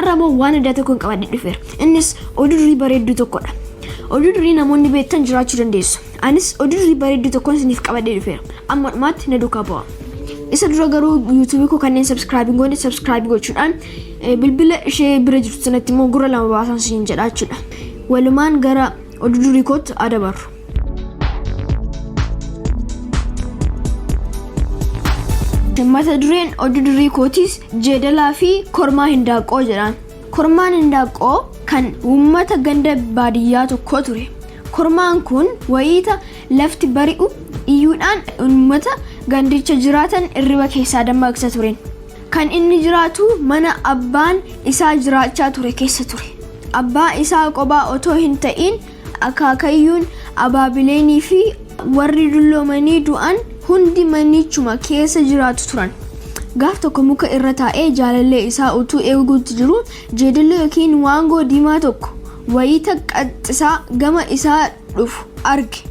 Arramo waan adda tokko qabadhe dhufeera. Innis oduu durii bareedduu tokkodha. Oduu durii namoonni beektan jiraachuu dandeessu. Anis oduu durii bareedduu tokkoon isiniif qabadhe dhufeera. Amma dhumaatti na duukaa bu'aa. Isa dura garuu YouTube ko kanneen subscribe gochuudhaan bilbila ishee bira jirtu sanatti immoo gurra lama baasan siin jedha jechuudha. Walumaan gara oduu durii kootti adabaru. Mata dureen oduu durii kootis jeedalaa fi kormaa hindaanqoo jedhaan. Kormaan hindaanqoo kan uummata ganda baadiyyaa tokko ture. Kormaan kun wayita lafti bari'u iyyuudhaan uummata gandicha jiraatan irriba keessaa dammaqsa tureen. Kan inni jiraatu mana abbaan isaa jiraachaa ture keessa ture. Abbaa isaa qophaa otoo hin ta'in akaakayyuun abaabileenii fi warri dulloomanii du'an hundi manichuma keessa jiraatu turan. Gaaf tokko muka irra taa'ee jaalallee isaa utuu eeguutti jiru jeedalli yookiin waangoo diimaa tokko wayita qaxxisaa gama isaa dhufu arge.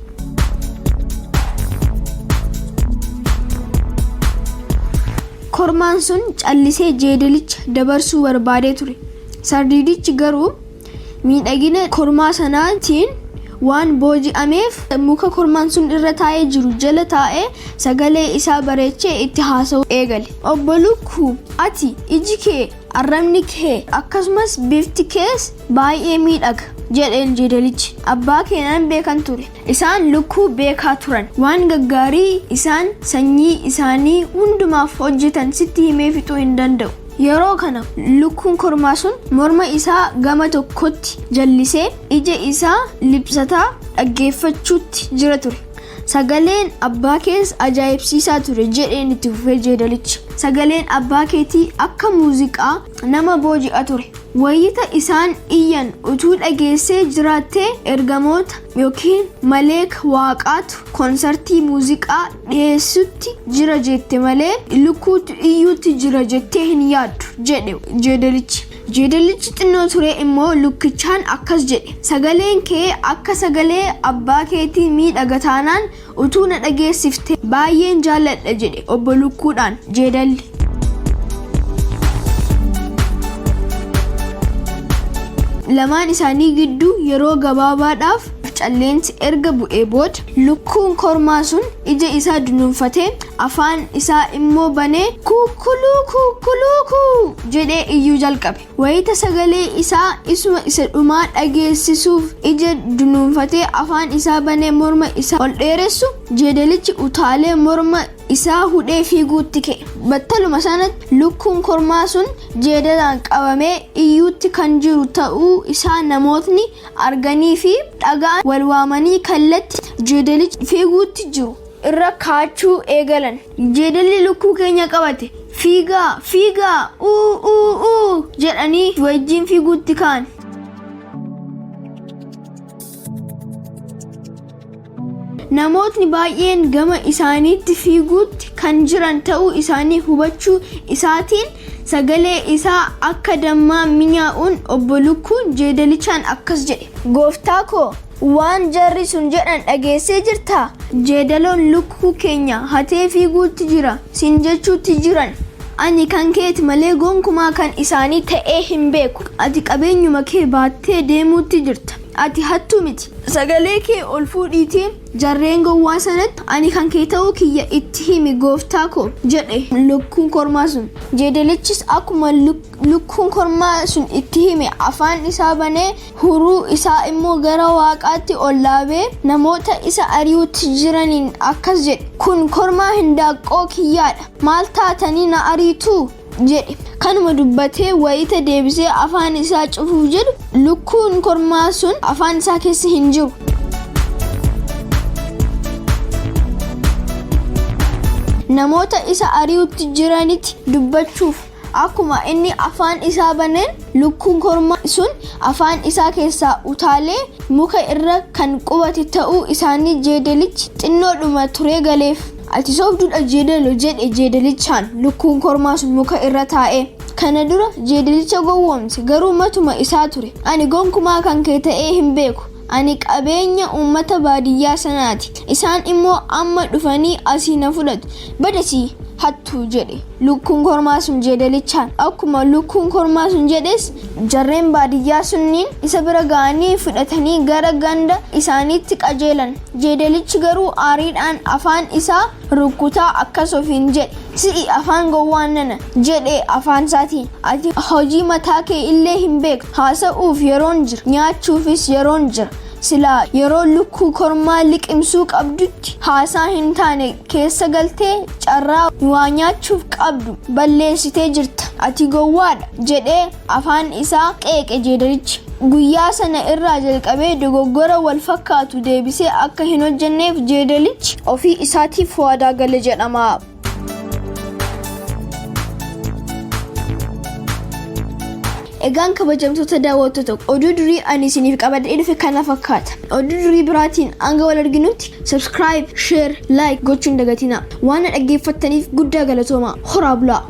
Kormaan sun callisee jeedalicha dabarsuu barbaadee ture. Sardiidichi garuu miidhagina kormaa sanaatiin waan booji'ameef muka kormaan sun irra taa'ee jiru jala taa'ee sagalee isaa bareechee itti haasa'uu eegale. Obbo Lukkuu, ati iji kee, arrabni kee akkasumas bifti kees baay'ee miidhaga jedheen jeedalichi. Abbaa keenan beekan ture. Isaan lukkuu beekaa turan. Waan gaggaarii isaan sanyii isaanii hundumaaf hojjetan sitti himee fixuu hin danda'u. Yeroo kana lukkuun kormaa sun morma isaa gama tokkotti jallisee ija isaa libsataa dhaggeeffachuutti jira ture. Sagaleen abbaa kees ajaa'ibsiisaa ture jedheen itti fufee jeedalichi. Sagaleen abbaa keetii akka muuziqaa nama booji'a ture. Wayita isaan iyyan utuu dhageessee jiraattee ergamoota yookiin maleeka waaqaatu konsartii muuziqaa dhiyeessutti jira jette malee lukkuutu iyyuutti jira jettee hin yaaddu jedhe jeedalichi. Jeedalichi xinnoo ture immoo lukkichaan akkas jedhe. Sagaleen kee akka sagalee abbaa keetii miidhaga taanaan utuu na dhageessifte baay'een jaalladha jedhe obbo Lukkuudhaan jeedalli. Lamaan isaanii gidduu yeroo gabaabaadhaaf calleensi erga bu'ee booda lukkuun kormaa sun ija isaa dunuunfatee afaan isaa immoo banee kukuluu jedhee iyyuu jalqabe. Wayita sagalee isaa isuma isa dhumaa dhageessisuuf ija dunuunfatee afaan isaa banee morma isaa ol dheeressu jeedalichi utaalee morma isaa hudhee fiiguutti ka'e. Battaluma sanatti lukkuun kormaa sun jeedalaan qabamee iyyuutti kan jiru ta'uu isaa namootni arganii fi dhagaan wal waamanii kallatti jeedalichi fiiguutti jiru irra kaachuu eegalan. Jeedalli lukkuu keenya qabate fiigaa jedhanii wajjin fiiguutti ka'an. Namootni baay'een gama isaaniitti fiiguutti kan jiran ta'uu isaanii hubachuu isaatiin sagalee isaa akka dammaa minyaa'uun obbo Lukkuun jeedalichaan akkas jedhe. Gooftaa koo, waan jarri sun jedhan dhageessee jirtaa? Jeedaloon lukkuu keenya hatee fiiguutti jira siin jechuutti jiran. Ani kan keeti malee gonkumaa kan isaanii ta'ee hin beeku. Ati qabeenyuma kee baattee deemuutti jirta. Ati hattuu miti. Sagalee kee ol fuudhiitiin jarreen gowwaa sanatti ani kan kee ta'uu kiyya itti himi gooftaa koo jedhe lukkuun kormaa sun. Jeedalichis akkuma lukkuun kormaa sun itti hime afaan isaa banee huruu isaa immoo gara waaqaatti ol laabee namoota isa ari'uutti jiraniin akkas jedhe. Kun kormaa hindaanqoo kiyyaadha. Maal taatanii na ariituu? jedhe. Kanuma dubbatee wayita deebisee afaan isaa cufuuf jedhu lukkuun kormaa sun afaan isaa keessa hin jiru. Namoota isa ari'uutti jiranitti dubbachuuf akkuma inni afaan isaa baneen lukkuun kormaa sun afaan isaa keessaa utaalee muka irra kan qubate ta'uu isaanii jeedalichi xinnoodhuma turee galeef. Ati soofduudha jeedalo jedhe jeedalichaan lukkuun kormaa sun muka irra taa'ee. Kana dura jeedalicha gowwoomse garuu matuma isaa ture. Ani gonkumaa kan kee ta'ee hin beeku. Ani qabeenya uummata baadiyyaa sanaati. Isaan immoo amma dhufanii asii na fudhatu. Badasii hattuu jedhe lukkuun kormaa sun jeedalichaan akkuma lukkuun kormaa sun jedhes jarreen baadiyyaa sunniin isa bira ga'anii fudhatanii gara ganda isaaniitti qajeelan jeedalichi garuu aariidhaan afaan isaa rukkutaa akkas ofiin jedhe si'i afaan gowwaannana jedhe afaan isaatiin ati hojii mataa kee illee hin beektu haasa'uuf yeroon jira nyaachuufis yeroon jira sila yeroo lukkuu kormaa liqimsuu qabdutti haasaa hin taane keessa galtee carraa waa nyaachuuf qabdu balleessitee jirta ati gowwaadha jedhee afaan isaa qeeqe jeedalichi guyyaa sana irraa jalqabee dogoggora wal fakkaatu deebisee akka hin hojjenneef jeedalichi ofii isaatiif waadaa gale jedhama. Egaan kabajamtoota daawwattoota oduu durii ani isiniif qabadhee dhufe kana fakkaata. Oduu durii biraatiin hanga wal arginutti subscribe, share, like gochuun dagatinaa. Waan dhaggeeffattaniif guddaa galatooma. Horaa bulaa.